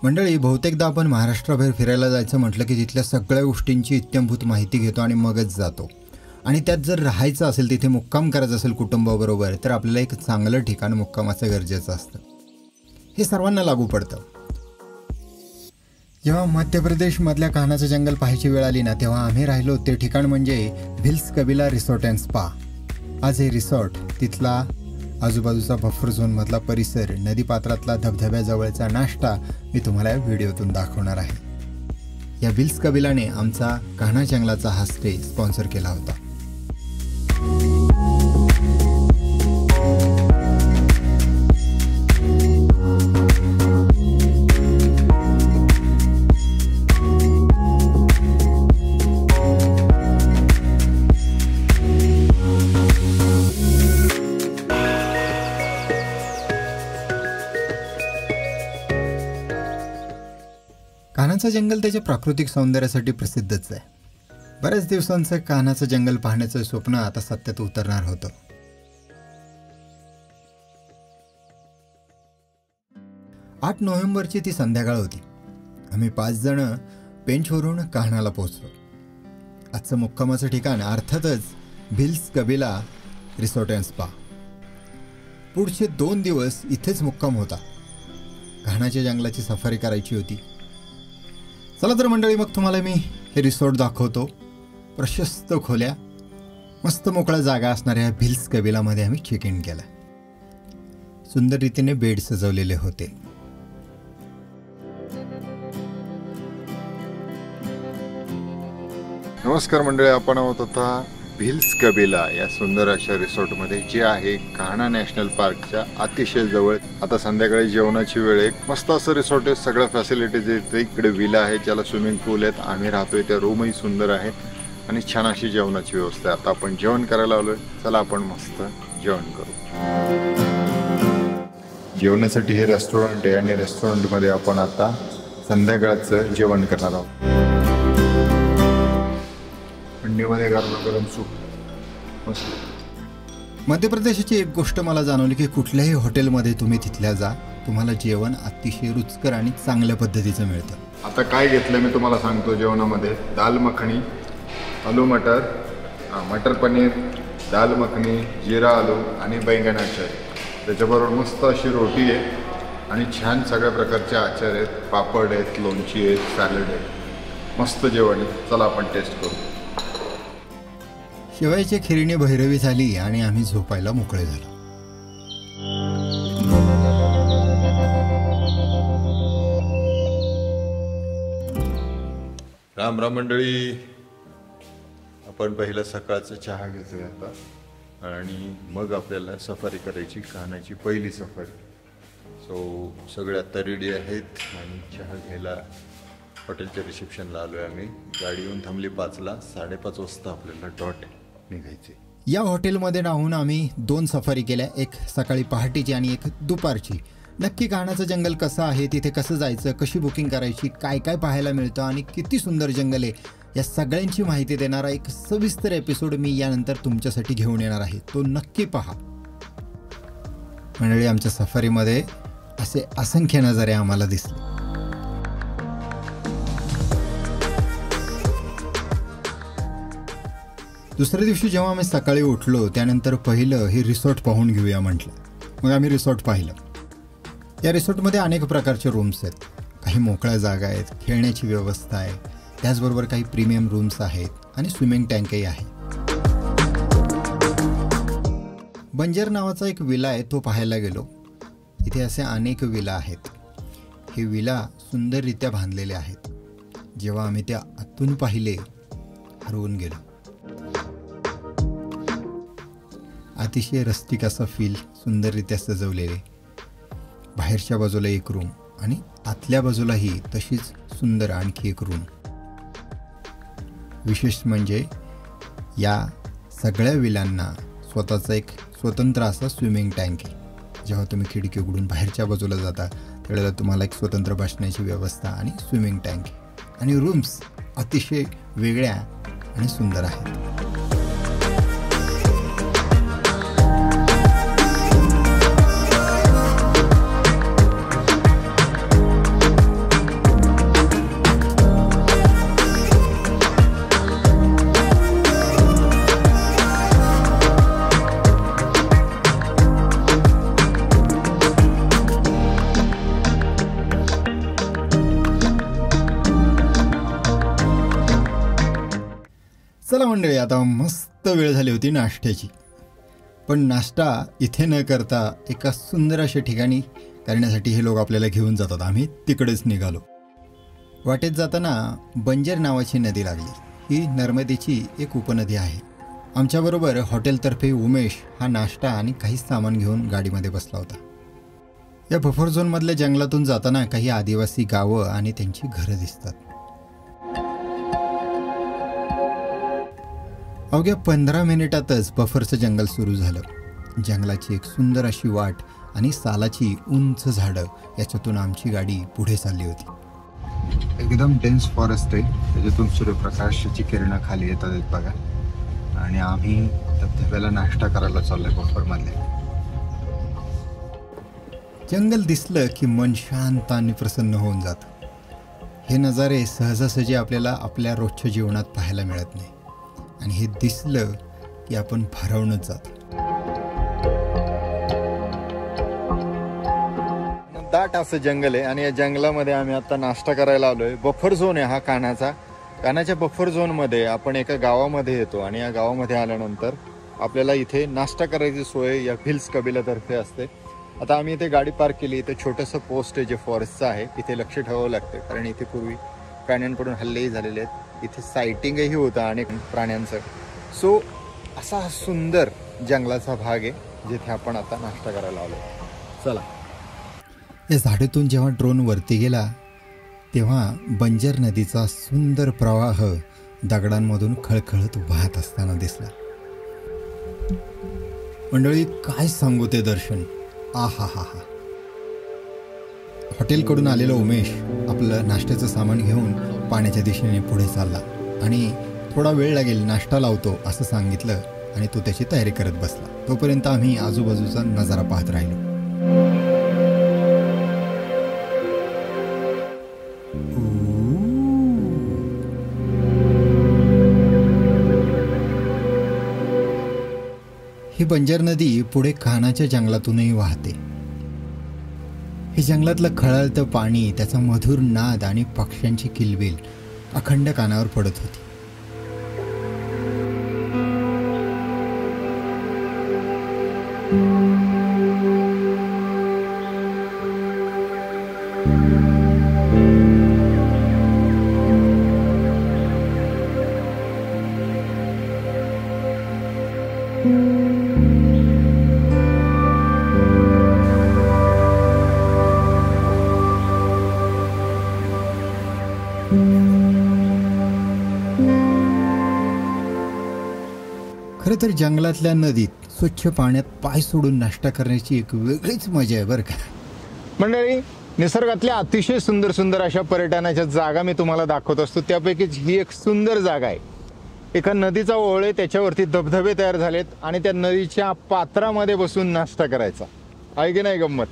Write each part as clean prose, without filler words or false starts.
मंडळी, बहुतेकदा आपण महाराष्ट्राबाहेर फिरायला जायचं म्हटलं की तिथल्या सगळ्या गोष्टींची इत्थंभूत माहिती घेतो आणि मगच जातो. आणि त्यात जर राहायचं असेल, तिथे मुक्काम करायचं असेल कुटुंबाबरोबर, तर आपल्याला एक चांगलं ठिकाण मुक्कामाचं गरजेचं असतं. हे सर्वांना लागू पडतं. जेव्हा मध्य प्रदेशमधल्या कान्हाचं जंगल पाहायची वेळ आली ना, तेव्हा आम्ही राहिलो ते ठिकाण म्हणजे भिल्स कबिला रिसॉर्ट अँड स्पा. आज हे रिसॉर्ट, तिथला आजूबाजूचा बफर झोनमधला परिसर, नदीपात्रातला धबधब्याजवळचा नाश्ता मी तुम्हाला या व्हिडिओतून दाखवणार आहे. या भिल्स कबिलाने आमचा कान्हा जंगलाचा हा स्टे स्पॉन्सर केला होता. कान्हाचं जंगल त्याच्या प्राकृतिक सौंदर्यासाठी प्रसिद्धच आहे. बऱ्याच दिवसांचं कान्हाचं जंगल पाहण्याचं स्वप्न आता सत्यात उतरणार होतं. 8 नोव्हेंबरची ती संध्याकाळ होती. आम्ही 5 जण पेंचवरून कान्हाला पोहोचलो. आजचं मुक्कामाचं ठिकाण अर्थातच भिल्स कबिला रिसॉर्ट अँड स्पा. पुढचे 2 दिवस इथेच मुक्काम होता. कान्हाच्या जंगलाची सफारी करायची होती. चला तर मंडळी, मग तुम्हाला मी हे रिसॉर्ट दाखवतो. प्रशस्त खोल्या, मस्त मोकळ्या जागा असणाऱ्या भिल्स कबिलामध्ये आम्ही चेक इन केलं. सुंदर रीतीने बेड सजवलेले होते. नमस्कार मंडळी, आपण आहोत आता भिल्स कबिला या सुंदर अशा रिसॉर्टमध्ये, जे आहे कान्हा नॅशनल पार्कच्या अतिशय जवळ. आता संध्याकाळी जेवणाची वेळ आहे. मस्त असं रिसॉर्ट आहे, सगळ्या फॅसिलिटीज आहेत. इकडे विला आहे ज्याला स्विमिंग पूल आहेत. आम्ही राहतोय त्या रूमही सुंदर आहेत आणि छान अशी जेवणाची व्यवस्था आहे. आता आपण जेवण करायला आलोय. चला आपण मस्त जेवण करू. जेवणासाठी हे रेस्टॉरंट आहे आणि रेस्टॉरंटमध्ये आपण आता संध्याकाळचं जेवण करणार आहोत. थंडीमध्ये गरम सूप मस्त. मध्य प्रदेशाची एक गोष्ट मला जाणवली की कुठल्याही हॉटेलमध्ये तुम्ही तिथल्या जा, तुम्हाला जेवण अतिशय रुचकर आणि चांगल्या पद्धतीचं मिळतं. आता काय घेतलं मी तुम्हाला सांगतो. जेवणामध्ये दाल मखनी, आलू मटर, मटर पनीर, दाल मखनी, जिरा आलू आणि बैंगनाचे आहे. त्याच्याबरोबर मस्त अशी रोटी आहे आणि छान सगळ्या प्रकारचे आचार आहेत, पापड आहेत, लोणची आहेत, सॅलड आहे. मस्त जेवण आहे. चला आपण टेस्ट करू. शेवयाची खिरीने भैरवी झाली आणि आम्ही झोपायला मोकळे झालो. राम राम मंडळी, आपण पहिला सकाळचा चहा घेतोय आता आणि मग आपल्याला सफारी करायची, कान्हाची पहिली सफारी. सो सगळे आता रेडी आहेत आणि चहा घ्यायला हॉटेलच्या रिसेप्शनला आलोय आम्ही. गाडी येऊन थांबली 5ला. 5:30 वाजता आपल्याला डॉट निघायचे. या हॉटेलमध्ये राहून आम्ही 2 सफारी केल्या, एक सकाळी पहाटेची आणि एक दुपारची. नक्की कान्हाचं जंगल कसं आहे, तिथे कसं जायचं, कशी बुकिंग करायची, काय काय पाहायला मिळतं आणि किती सुंदर जंगल आहे, या सगळ्यांची माहिती देणारा एक सविस्तर एपिसोड मी यानंतर तुमच्यासाठी घेऊन येणार आहे. तो नक्की पहा. मंडळी, आमच्या सफारीमध्ये असे असंख्य नजारे आम्हाला दिसले. दुसऱ्या दिवशी जेव्हा आम्ही सकाळी उठलो, त्यानंतर पहिलं हे रिसॉर्ट पाहून घेऊया म्हटलं. मग आम्ही रिसॉर्ट पाहिलं. या रिसॉर्टमध्ये अनेक प्रकारचे रूम्स आहेत. काही मोकळ्या जागा आहेत, खेळण्याची व्यवस्था आहे, त्याचबरोबर काही प्रीमियम रूम्स आहेत आणि स्विमिंग टँकही आहे. बंजर नावाचा एक विला आहे, तो पाहायला गेलो. इथे असे अनेक विला आहेत. हे विला सुंदररित्या बांधलेले आहेत. जेव्हा आम्ही त्या आतून पाहिले, हरवून गेलो. अतिशय रस्टिक असा फील, सुंदररित्या सजवलेले. बाहेरच्या बाजूला एक रूम आणि आतल्या बाजूलाही तशीच सुंदर आणखी एक रूम. विशेष म्हणजे या सगळ्या विलांना स्वतःचा एक स्वतंत्र असा स्विमिंग टँक आहे. जेव्हा तुम्ही खिडकी उघडून बाहेरच्या बाजूला जाता त्यावेळेला तुम्हाला एक स्वतंत्र बसण्याची व्यवस्था आणि स्विमिंग टँक आणि रूम्स अतिशय वेगळ्या आणि सुंदर आहेत. चला मंडळी, आता मस्त वेळ झाली होती नाश्त्याची. पण नाश्ता इथे न करता एका सुंदर अशा ठिकाणी करण्यासाठी हे लोक आपल्याला घेऊन जातात. आम्ही तिकडेच निघालो. वाटेत जाताना बंजर नावाची नदी लागली. ही नर्मदेची एक उपनदी आहे. आमच्याबरोबर हॉटेलतर्फे उमेश हा नाश्ता आणि काही सामान घेऊन गाडीमध्ये बसला होता. या बफर झोनमधल्या जंगलातून जाताना काही आदिवासी गावं आणि त्यांची घरं दिसतात. अवघ्या 15 मिनिटातच बफरचं जंगल सुरू झालं. जंगलाची एक सुंदर अशी वाट आणि सालाची उंच झाडं याच्यातून आमची गाडी पुढे चालली होती. एकदम डेन्स फॉरेस्ट आहे, त्याच्यातून सूर्यप्रकाशाची किरणं खाली येतात बघा. आणि आम्ही धबधब्याला नाश्ता करायला चाललोय बफरमधले. जंगल दिसलं की मन शांत आणि प्रसन्न होऊन जातं. हे नजारे सहजासहजी आपल्याला आपल्या रोजच्या जीवनात पाहायला मिळत नाही, आणि हे दिसलं की आपण भारावूनच जातो. दाट असं जंगल आहे आणि या जंगलामध्ये आम्ही आता नाश्ता करायला आलोय. बफर झोन आहे हा कानाचा. कानाच्या बफर झोनमध्ये आपण एका गावामध्ये येतो आणि या गावामध्ये आल्यानंतर आपल्याला इथे नाश्ता करायची सोय या व्हिल्स कबिलातर्फे असते. आता आम्ही इथे गाडी पार्क केली. इथे छोटंसं पोस्ट आहे जे फॉरेस्टचं आहे. इथे लक्ष ठेवावं लागतं कारण इथे पूर्वी प्राण्यांकडून हल्लेही झालेले आहेत. इथे सायटिंगही होतं अनेक प्राण्यांचं. सो असा सुंदर जंगलाचा भाग आहे जिथे आपण आता नाश्ता करायला आलो. चला. या झाडीतून जेव्हा ड्रोन वरती गेला तेव्हा बंजर नदीचा सुंदर प्रवाह दगडांमधून खळखळत वाहत असताना दिसला. मंडळी, काय सांगू ते दर्शन. आहा हा हा. हॉटेलकडून आलेला उमेश आपलं नाश्त्याचं सामान घेऊन पाण्याच्या दिशेने पुढे चालला आणि थोडा वेळ लागेल, नाश्ता लावतो असं सांगितलं आणि तो त्याची तयारी करत बसला. तोपर्यंत आम्ही आजूबाजूचा नजारा पाहत राहिलो. ही बंजर नदी पुढे कानाच्या जंगलातूनही वाहते. हे जंगलातलं खळाळतं पाणी, त्याचा मधुर नाद आणि पक्ष्यांची किलबिल अखंड कानावर पडत होती. खरं तर जंगलातल्या नदीत स्वच्छ पाण्यात पाय सोडून नाश्ता करण्याची एक वेगळीच मजा आहे बरं का. मंडळी, निसर्गातल्या अतिशय सुंदर सुंदर अशा पर्यटनाच्या जागा मी तुम्हाला दाखवत असतो. त्यापैकीच ही एक सुंदर जागा आहे. एका नदीचा ओळ आहे, त्याच्यावरती धबधबे तयार झालेत आणि त्या नदीच्या पात्रामध्ये बसून नाश्ता करायचा आहे की नाही गंमत.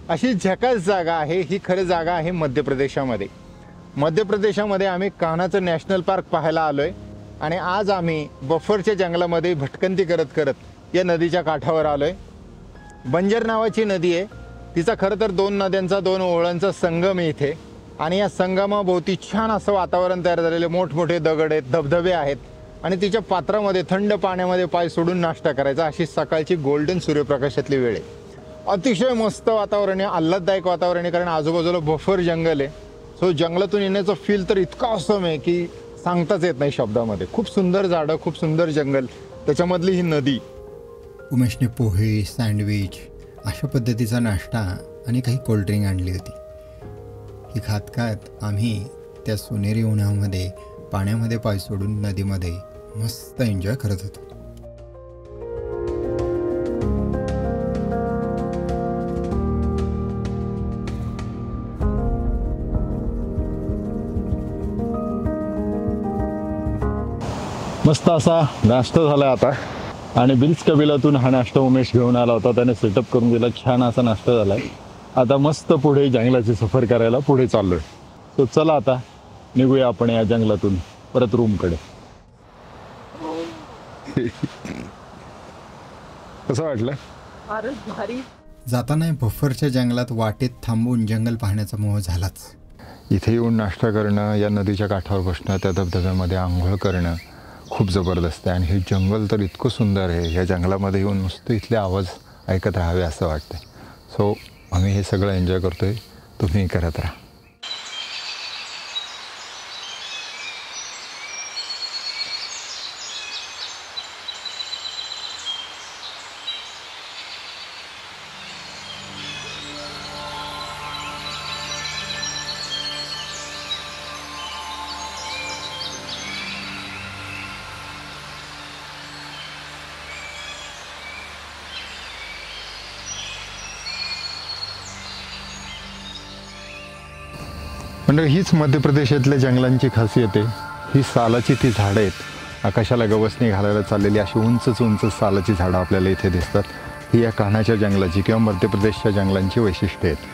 अशी झकास जागा आहे ही. खरं जागा आहे मध्य प्रदेशामध्ये. मध्य प्रदेशामध्ये आम्ही कान्हाचं नॅशनल पार्क पाहायला आलोय आणि आज आम्ही बफरच्या जंगलामध्ये भटकंती करत करत या नदीच्या काठावर आलोय. बंजर नावाची नदी आहे. तिचा खरं तर 2 नद्यांचा 2 ओळांचा संगम आहे इथे आणि या संगमाभोवती छान असं वातावरण तयार झालेले मोठमोठे दगड आहेत, धबधबे आहेत आणि तिच्या पात्रामध्ये थंड पाण्यामध्ये पाय सोडून नाश्ता करायचा. अशी सकाळची गोल्डन सूर्यप्रकाशातली वेळ आहे. अतिशय मस्त वातावरण आहे, आल्हाददायक वातावरण आहे कारण आजूबाजूला बफर जंगल आहे. सो जंगलातून येण्याचं फील तर इतका असम आहे की सांगताच येत नाही शब्दामध्ये. खूप सुंदर झाडं, खूप सुंदर जंगल, त्याच्यामधली ही नदी. उमेशने पोहे, सँडविच अशा पद्धतीचा नाश्ता आणि काही कोल्ड्रिंक आणली होती. ही खात खात आम्ही त्या सोनेरी उन्हामध्ये पाण्यामध्ये पाय सोडून नदीमध्ये मस्त एन्जॉय करत होतो. मस्त असा नाश्ता झाला आता आणि बिल्स कबिलातून हा नाश्ता उमेश घेऊन आला होता. त्याने सेटअप करून दिला. छान असा नाश्ता झालाय. आता मस्त पुढे जंगलाची सफर करायला पुढे चाललोय. तो चला आता निघूया आपण या जंगलातून परत रूमकडे. कसं वाटलं? भारी. जाताना बफरच्या जंगलात वाटेत थांबून जंगल पाहण्याचा मोह झालाच. इथे येऊन नाश्ता करणं, या नदीच्या काठावर बसणं, त्या धबधब्यामध्ये आंघोळ करणं खूप जबरदस्त आहे. आणि हे जंगल तर इतकं सुंदर आहे, ह्या जंगलामध्ये येऊन नुसतं इथले आवाज ऐकत राहावे असं वाटतं. सो आम्ही हे सगळं एन्जॉय करतो आहे, तुम्ही करत राहा. म्हणजे हीच मध्य प्रदेशातल्या जंगलांची खासियत आहे. ही सालाची ती झाडं आहेत, आकाशाला गवसणी घालायला चाललेली अशी उंच उंच सालाची झाडं आपल्याला इथे दिसतात. ही या कान्हाच्या जंगलाची किंवा मध्य प्रदेशच्या जंगलांची वैशिष्ट्ये आहेत.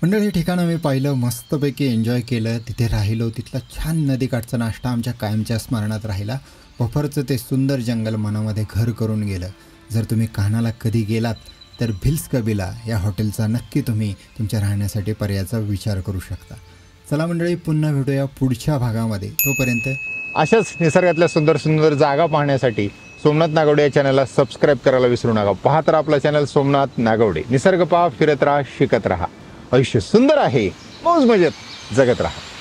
मंडळी, हे ठिकाण आम्ही पाहिलं, मस्तपैकी एन्जॉय केलं, तिथे राहिलो. तिथला छान नदीकाठचा नाश्ता आमच्या कायमच्या स्मरणात राहिला. बफरचं ते सुंदर जंगल मनामध्ये घर करून गेलं. जर तुम्ही कान्हाला कधी गेलात तर भिल्स कबिला या हॉटेलचा नक्की तुम्ही तुमच्या राहण्यासाठी पर्यायाचा विचार करू शकता. चला मंडळी, पुन्हा भेटूया पुढच्या भागामध्ये. तोपर्यंत अशाच निसर्गातल्या सुंदर सुंदर जागा पाहण्यासाठी सोमनाथ नागवडे या चॅनलला सबस्क्राईब करायला विसरू नका. पाहत राहा आपला चॅनल सोमनाथ नागवडे. निसर्ग पहा, फिरत राहा, शिकत राहा. आयुष्य सुंदर आहे, मौज मजेत जगत राहा.